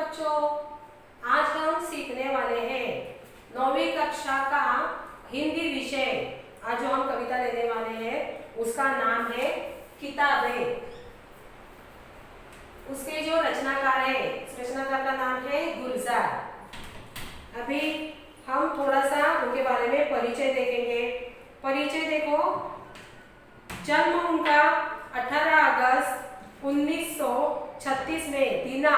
बच्चों, आज हम सीखने वाले हैं 9वीं कक्षा का हिंदी विषय। आज जो हम कविता लेने वाले हैं उसका नाम है किताबें। उसके जो रचनाकार है, इस रचनाकार का नाम है गुलजार। अभी हम थोड़ा सा उनके बारे में परिचय देखेंगे। परिचय देखो, जन्म उनका 18 अगस्त 1936 में दीना,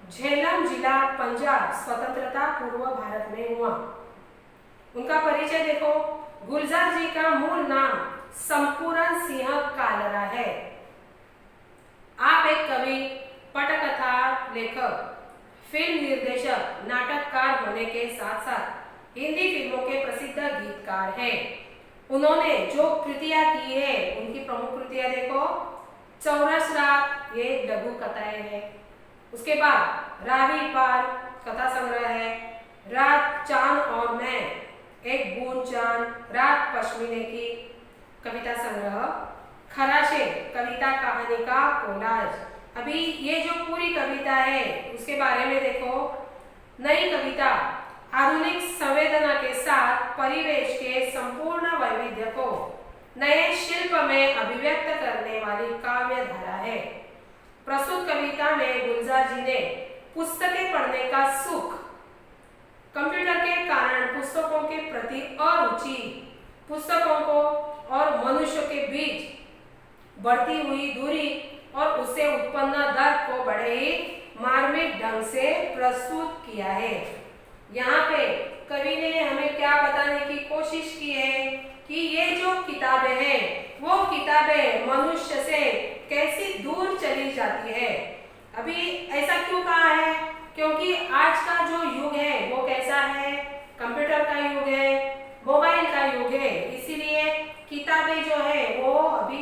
झेलम जिला, पंजाब, स्वतंत्रता पूर्व भारत में हुआ। उनका परिचय देखो, गुलजार जी का मूल नाम संपूर्ण सिंह कालरा है। आप एक कवि, पटकथा लेखक, फिल्म निर्देशक, नाटककार होने के साथ साथ हिंदी फिल्मों के प्रसिद्ध गीतकार हैं। उन्होंने जो कृतियां की है, उनकी प्रमुख कृतियां देखो, चौरस रात, ये लघु कथाएं हैं। उसके बाद रावी पार कथा संग्रह है, रात, चांद और मैं, एक बूंद चांद, रात पश्मीने की कविता संग्रह, खराशे कविता कहानी का कोलाज। अभी ये जो पूरी कविता है उसके बारे में देखो। नई कविता आधुनिक संवेदना के साथ परिवेश के संपूर्ण वैविध्य को नए शिल्प में अभिव्यक्त करने वाली काव्य धारा है। प्रस्तुत कविता में गुलजार जी ने पुस्तकें पढ़ने का सुख, कंप्यूटर के कारण पुस्तकों के प्रति अरुचि, पुस्तकों को और मनुष्य के बीच बढ़ती हुई दूरी और उससे उत्पन्न दर्द को बड़े ही मार्मिक ढंग से प्रस्तुत किया है। यहाँ पे कवि ने हमें क्या बताने की कोशिश की है कि ये जो किताबें हैं वो किताबें मनुष्य से कैसी दूर चली जाती है। अभी ऐसा क्यों कहा है? क्योंकि आज का जो युग है वो कैसा है? कंप्यूटर का युग है, मोबाइल का युग है। इसीलिए किताबें जो है वो अभी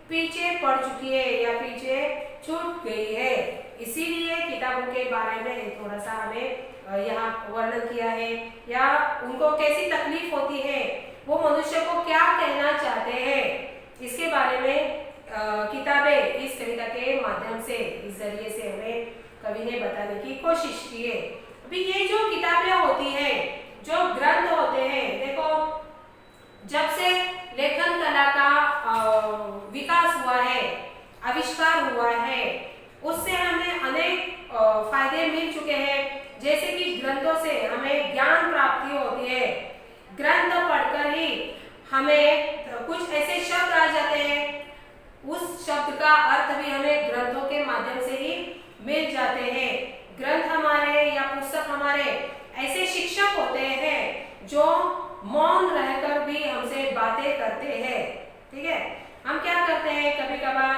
पीछे पड़ चुकी है या पीछे छूट गई है। इसीलिए किताबों के बारे में थोड़ा सा हमें यहाँ वर्णन किया है, या उनको कैसी तकलीफ होती है, वो मनुष्य को क्या कहना चाहते हैं, इसके बारे में किताबें इस कविता के माध्यम से, इस जरिए से हमें कवि ने बताने की कोशिश की है। अभी ये जो किताबें होती है, जो ग्रंथ होते हैं, देखो जब से लेखन कला का विकास हुआ है, आविष्कार हुआ है, उससे हमें अनेक फायदे मिल चुके हैं। जैसे कि ग्रंथों से हमें ज्ञान प्राप्ति होती है। ग्रंथ पढ़कर ही हमें कुछ ऐसे शब्द आ जाते हैं, उस शब्द का अर्थ भी हमें ग्रंथों के माध्यम से ही मिल जाते हैं। ग्रंथ हमारे या पुस्तक हमारे ऐसे शिक्षक होते हैं जो मौन रहकर भी हमसे बातें करते हैं। ठीक है, हम क्या करते हैं, कभी कभार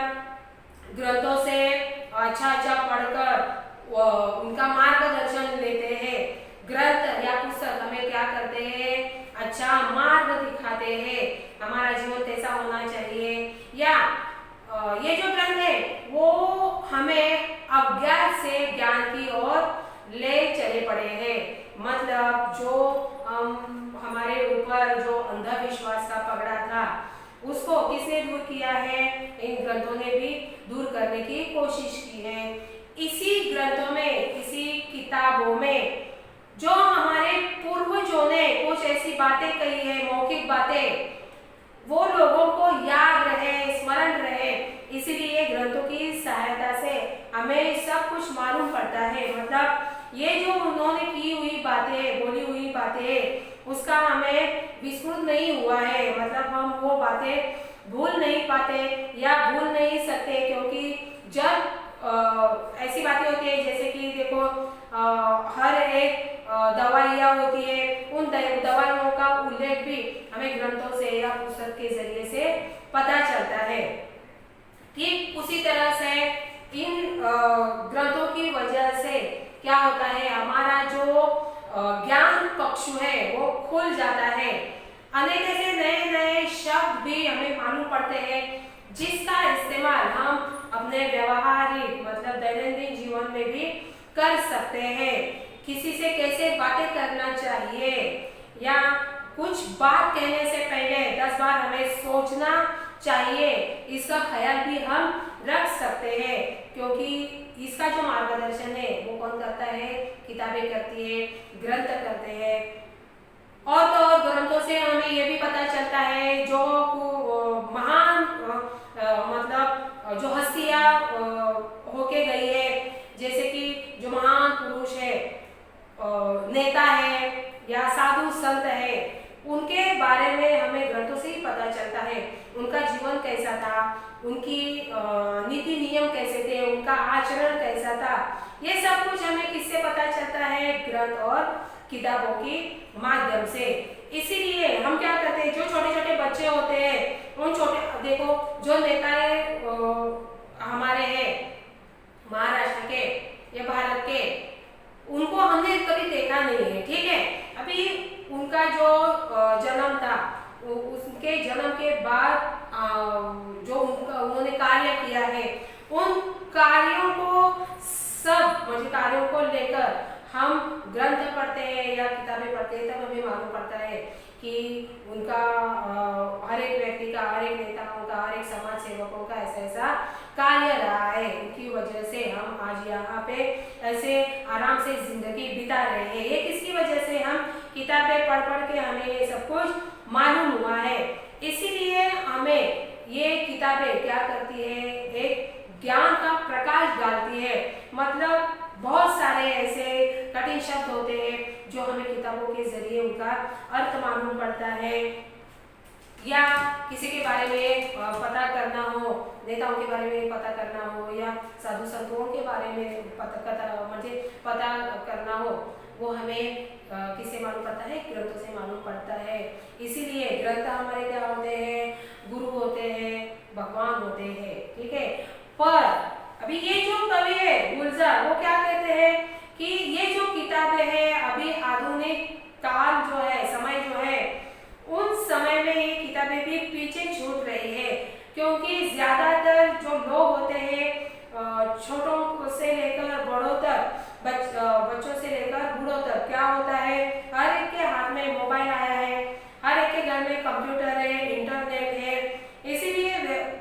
ग्रंथों से अच्छा पढ़कर उनका मार्गदर्शन लेते हैं। ग्रंथ या पुस्तक हमें क्या करते हैं, अच्छा मार्ग दिखाते हैं, हमारा जीवन कैसा होना चाहिए। या ये जो ग्रंथ है वो हमें अज्ञान से ज्ञान की ओर ले चले पड़े हैं। मतलब जो हमारे ऊपर जो अंधविश्वास का पगड़ा था उसको किसने दूर किया है? इन ग्रंथों ने भी दूर करने की कोशिश की है। इसी ग्रंथों में, इसी किताबों में जो हमारे पूर्वजों ने कुछ ऐसी बातें कही है, मौखिक बातें, वो लोगों को याद रहे, स्मरण रहे, इसीलिए ग्रंथों की सहायता से हमें सब कुछ मालूम पड़ता है। मतलब ये जो उन्होंने की हुई बातें, बोली हुई बातें, उसका हमें विस्मृत नहीं हुआ है। मतलब हम वो बातें भूल नहीं पाते या भूल नहीं सकते, क्योंकि जब ऐसी बातें होती है, जैसे कि देखो हर एक दवाइयाँ होती है, उन दवाइयों का उल्लेख भी हमें ग्रंथों से या पुस्तक के जरिए से पता चलता है। ठीक उसी तरह से इन ग्रंथों की वजह से क्या होता है, हमारा जो ज्ञान कक्ष है वो खुल जाता है। अनेक ऐसे नए नए शब्द भी हमें मालूम पड़ते हैं जिसका इस्तेमाल हम अपने व्यवहारिक मतलब दैनंदिन जीवन में भी कर सकते हैं। किसी से कैसे बातें करना चाहिए, या कुछ बात कहने से पहले 10 बार हमें सोचना चाहिए, इसका ख्याल भी हम रख सकते हैं। क्योंकि इसका जो मार्गदर्शन है वो कौन करता है? किताबें करती है, ग्रंथ करते हैं। और तो और ग्रंथों से हमें ये भी पता चलता है जो महान मतलब जो हस्तियां होके गई है, जैसे कि जो महान पुरुष है, नेता है या साधु संत है, उनके बारे में हमें ग्रंथों से ही पता चलता है। उनका जीवन कैसा था, उनकी नीति नियम कैसे थे, उनका आचरण कैसा था, ये सब कुछ हमें किससे पता चलता है? ग्रंथ और किताबों के माध्यम से। इसीलिए हम क्या करते हैं, जो छोटे छोटे बच्चे होते हैं, उन छोटे देखो जो नेताएं हमारे हैं महाराष्ट्र के या भारत के, उनको हमने कभी देखा नहीं है, ठीक है। अभी उनका जो जन्म था, उसके जन्म के बाद जो उन्होंने कार्य किया है, उन कार्यों को सब मुझे कार्यों को लेकर हम ग्रंथ पढ़ते हैं या किताबें पढ़ते हैं, तब हमें मालूम पड़ता है कि उनका हर एक व्यक्ति का, हर एक नेताओं का, हर एक समाज सेवकों का ऐसा ऐसा कार्य रहा है। उनकी वजह से हम आज यहाँ पे ऐसे आराम से जिंदगी बिता रहे हैं। ये किसकी वजह से? हम किताबें पढ़ पढ़ के हमें ये सब कुछ मालूम हुआ है। इसीलिए हमें ये किताबें क्या करती है? एक ज्ञान का प्रकाश डालती है। मतलब बहुत सारे ऐसे कठिन शब्द होते हैं जो हमें किताबों के जरिए उनका अर्थ मालूम पड़ता है, या किसी के बारे में पता करना हो, नेताओं के बारे में पता करना हो, या साधु संतों के बारे में पता करना हो, वो हमें किससे मालूम पड़ता है? ग्रंथों से मालूम पड़ता है। इसीलिए ग्रंथ हमारे क्या होते हैं? गुरु होते हैं, भगवान होते हैं, ठीक है। पर अभी ये जो कवि है गुलजार, वो क्या कहते हैं कि ये जो किताबें हैं, अभी आधुनिक काल जो है, समय जो है, उन समय में ये किताबें भी पीछे छूट रही है, क्योंकि ज्यादातर जो लोग होते हैं, छोटों से लेकर बड़ों तक, बच्चों से लेकर बूढ़ों तक, क्या होता है? हर एक के हाथ में मोबाइल आया है, हर एक के घर में कंप्यूटर है, इंटरनेट है। इसीलिए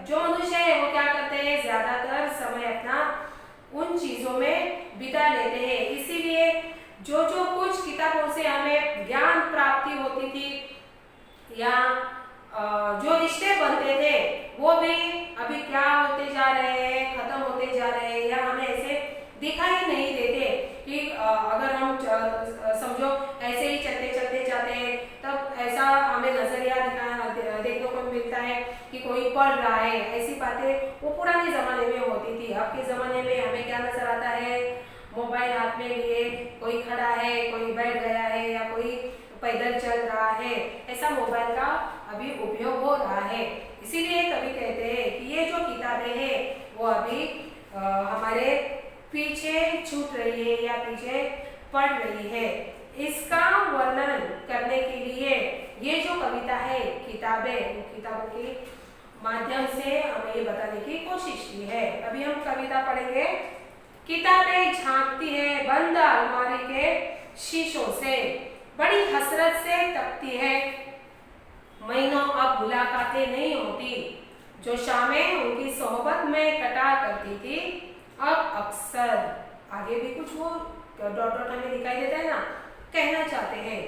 जो मनुष्य है वो क्या करते हैं? ज्यादातर समय अपना उन चीजों में बिता लेते हैं। इसीलिए जो जो कुछ किताबों से हमें ज्ञान प्राप्ति होती थी या जो रिश्ते बनते थे, वो भी अभी क्या होते जा रहे हैं? खत्म होते जा रहे हैं, या हमें ऐसे दिखाई नहीं देते कि अगर हम समझो ऐसे ही चलते चलते जाते हैं, तब ऐसा हमें नजरिया देखने को मिलता है कि कोई पढ़ रहा है। ऐसी बातें वो पुराने जमाने में होती थी। अब के जमाने में हमें क्या नजर आता है? मोबाइल हाथ में लिए कोई खड़ा है, कोई बैठ गया है, या कोई पैदल चल रहा है। ऐसा मोबाइल का अभी उपयोग हो रहा है। इसीलिए कवि कहते हैं कि ये जो किताबें हैं वो अभी हमारे पीछे छूट रही है या पीछे पड़ रही है। इसका वर्णन करने के लिए ये जो कविता है, किताबें, किताबों के माध्यम से हमें ये बताने की कोशिश की है। अभी हम कविता पढ़ेंगे। किताबें झांकती है बंद अलमारी के शीशों से, बड़ी हसरत से तकती है, महीनों अब मुलाकातें नहीं होती, जो शामें उनकी सोहबत में कटा करती थी, अब अक्सर, आगे भी कुछ वो डॉट डॉट हमें दिखाई देता है ना, कहना चाहते हैं।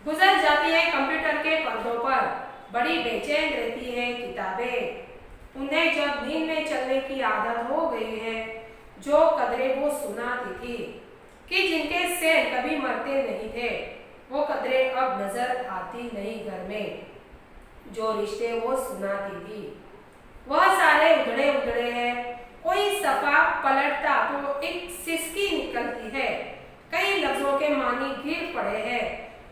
गुजर जाती है कंप्यूटर के पर्दों पर, बड़ी बेचैन रहती है किताबें, उन्हें जब नींद में चलने की आदत हो गई है, जो कदरें वो सुनाती थी कि जिनके सेल कभी मरते नहीं थे, वो कदरें अब नजर आती नहीं घर में, जो रिश्ते वो सुनाती थी वह सारे उधड़े उधड़े हैं। कोई सफा पलटता तो एक सिसकी निकलती है, कई लफ्जों के मानी गिर पड़े हैं,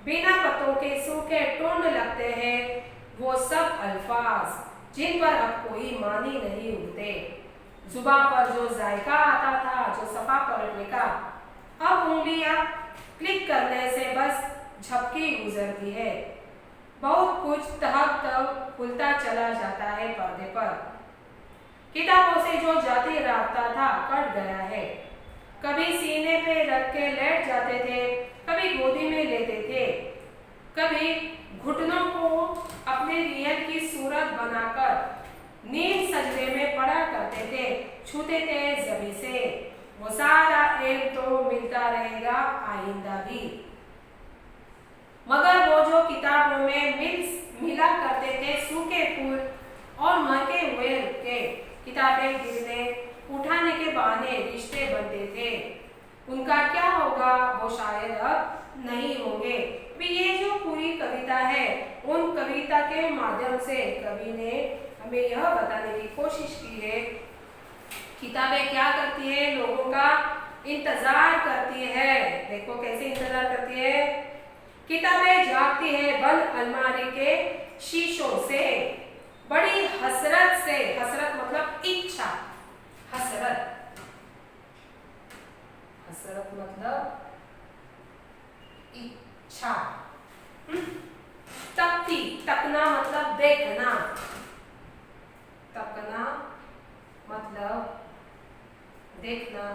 बिना पत्तों के सूखे टूंड लगते हैं, वो सब अल्फाज जिन पर अब कोई मानी नहीं उगते। जुबान पर जो जायका आता था, जो सफा पलटने का, अब उंगलियां क्लिक करने से बस झपकी गुजरती है। बहुत कुछ तहक तक खुलता चला जाता है पर्दे पर। किताबों से जो जाती रास्ता था कट गया है। कभी सीने पे रख के लेट जाते थे, कभी गोदी में लेते थे, कभी घुटनों को अपने रियल की सूरत बनाकर नींद सजदे में पड़ा करते थे। छूते थे जभी से, वो सारा इल्म तो मिलता रहेगा आइंदा भी। मगर वो जो किताबों में मिला करते थे सूखे फूल और मरके हुए के किताबें गिरने उठाने के बहाने रिश्ते बनते थे, उनका क्या होगा वो शायद अब नहीं होंगे भी। ये जो पूरी कविता है, उन कविता के माध्यम से कवि ने हमें यह बताने की कोशिश की है, किताबें क्या करती है, लोगों का इंतजार करती है। देखो कैसे इंतजार करती है, किताबें जागती है बंद अलमारी के शीशों से, बड़ी हसरत से, हसरत मतलब इच्छा, हसरत, हसरत मतलब इच्छा, तकती, तकना मतलब देखना, तकना मतलब देखना।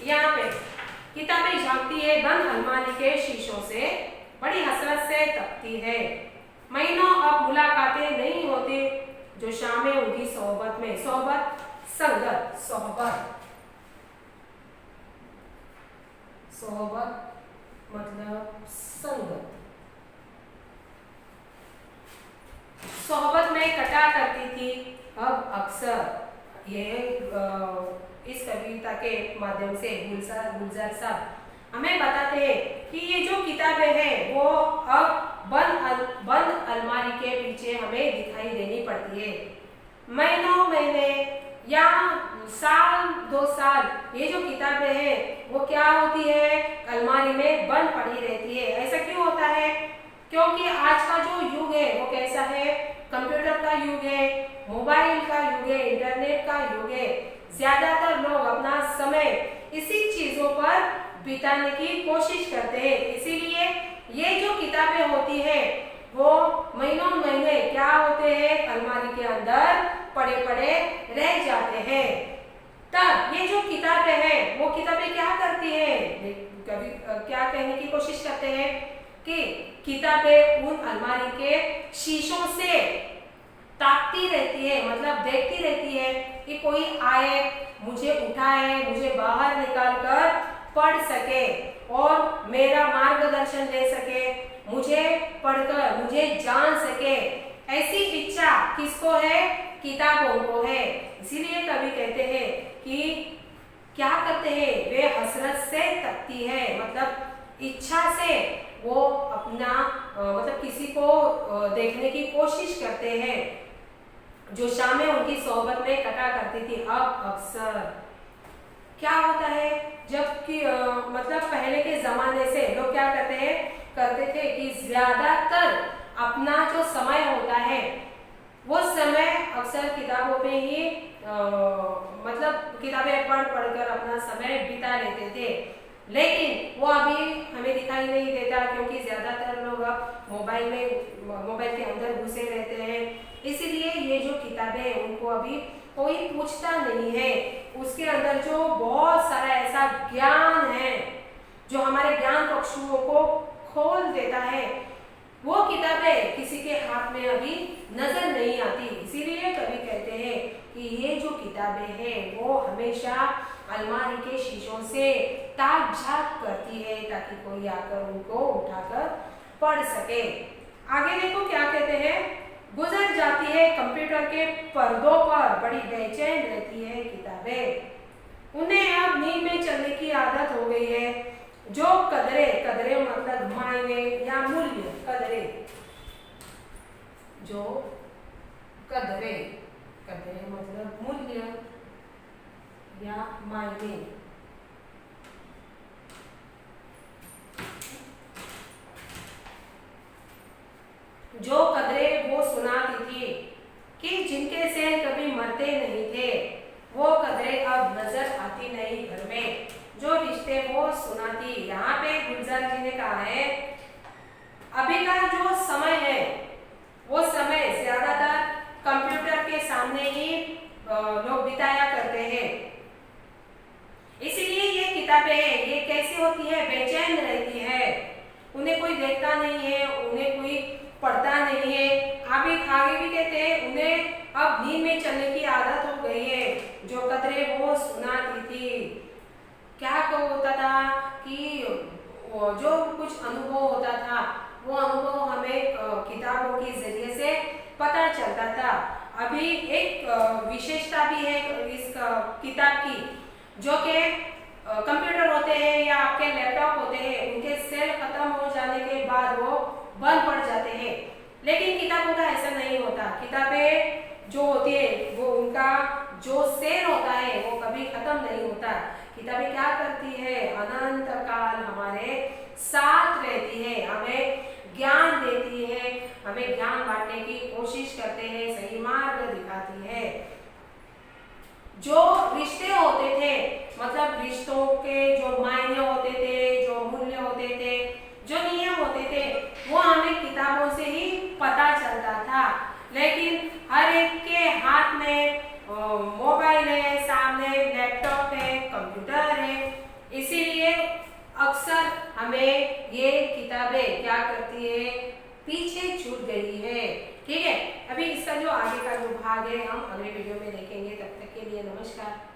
यहाँ पे किताबें झांकती है बंद अलमारी के शीशों से, बड़ी हसरत से तकती है। महीनों अब मुलाकातें नहीं होती जो शामें उनकी सोहबत में, सोहबत संगत, सोहबत, सोहबत मतलब संगत, सोहबत में कटा करती थी अब अक्सर। ये इस कविता के माध्यम से गुलजार साहब हमें बताते हैं कि ये जो किताबें हैं वो अब बंद अलमारी के पीछे हमें दिखाई देनी पड़ती है। महीनों महीने या साल दो साल ये जो किताबें हैं वो क्या होती है, अलमारी में बंद पड़ी रहती है। ऐसा क्यों होता है, क्योंकि आज का जो युग है वो कैसा है, कंप्यूटर का युग है, मोबाइल का युग है, इंटरनेट का युग है। ज्यादातर लोग अपना समय इसी चीजों पर बिताने की कोशिश करते हैं, इसीलिए ये जो किताबें होती है वो महीनों महीने क्या होते हैं, अलमारी के अंदर पड़े पड़े रह जाते हैं। तब ये जो किताबें हैं वो किताबें क्या करती हैं, कभी क्या कहने की कोशिश करते हैं कि किताबें उन अलमारी के शीशों से ताकती रहती है, मतलब देखती रहती है कि कोई आए, मुझे उठाए, मुझे बाहर निकाल कर पढ़ सके और मेरा मार्गदर्शन दे सके, मुझे पढ़कर मुझे जान सके। ऐसी इच्छा किसको है, किताबों को है। इसीलिए कवि कहते हैं कि क्या करते हैं, वे हसरत से तकती है, मतलब इच्छा से वो अपना मतलब किसी को देखने की कोशिश करते हैं जो शामें उनकी सोहबत में कटा करती थी अब अक्सर। क्या होता है, जबकि मतलब पहले के जमाने से लोग क्या करते थे कि ज्यादातर अपना जो समय होता है वो समय अक्सर किताबों में ही मतलब किताबें पढ़ कर अपना समय बिता लेते थे, लेकिन वो अभी हमें दिखाई नहीं देता क्योंकि ज्यादातर लोग अब मोबाइल के अंदर घुसे रहते हैं। इसीलिए ये जो किताबें उनको अभी कोई पूछता नहीं है। उसके अंदर जो बहुत सारा ऐसा ज्ञान है जो हमारे ज्ञान चक्षुओं को खोल देता है, वो किताबें किसी के हाथ में अभी नजर नहीं आती। इसीलिए कवि कहते हैं कि ये जो किताबें हैं वो हमेशा अलमारी के शीशों से ताक झाक करती है ताकि कोई आकर उनको उठाकर पढ़ सके। आगे देखो क्या कहते हैं, गुजर जाती है कंप्यूटर के पर्दों पर, बड़ी बेचैन रहती है किताबें, उन्हें अब नींद में चलने की आदत हो गई है। जो कदरे, कदरे मतलब मायने या मूल्य, कदरे, जो कदरे, कदरे मतलब मूल्य या मायने, जो कदरे वो सुनाती थी कि जिनके से कभी मरते नहीं थे, वो कदरे अब नजर आती नहीं घर में, जो रिश्ते वो सुनाती। यहाँ पे गुलजार जी ने कहा है अभी का जो समय है वो समय ज्यादातर कंप्यूटर के सामने ही लोग बिताया करते हैं। इसीलिए ये किताबें ये कैसी होती है, बेचैन रहती है, उन्हें कोई देखता नहीं है, उन्हें कोई पढ़ता नहीं है। आगे भी कहते हैं उन्हें अब नींद में चलने की आदत हो गई है। जो कदरें वो सुनाती थी। क्या होता था कि जो कुछ अनुभव होता था वो अनुभव हमें किताबों के जरिए से पता चलता था। अभी एक विशेषता भी है इस किताब की, जो कि कंप्यूटर होते हैं या आपके लैपटॉप होते हैं, उनके सेल खत्म हो जाने के बाद वो बंद पड़ जाते हैं। लेकिन किताबों का ऐसा नहीं होता। किताबें जो होती है वो उनका जो सेल होता है वो कभी खत्म नहीं होता। किताबें क्या करती है, अनंत काल हमारे साथ रहती है, हमें ज्ञान देती है, हमें ज्ञान बांटने की कोशिश करते हैं, सही मार्ग दिखाती है। जो रिश्ते होते थे, मतलब रिश्तों के जो मायने होते थे, जो मूल्य होते थे, जो नियम होते थे, वो हमें किताबों से ही पता चलता था। लेकिन हर एक के हाथ में मोबाइल है, सामने लैपटॉप है, कंप्यूटर है, इसीलिए अक्सर हमें ये किताबें क्या करती है, पीछे छूट गई है। ठीक है, अभी इसका जो आगे का जो भाग है हम अगले वीडियो में देखेंगे। तब तक के लिए नमस्कार।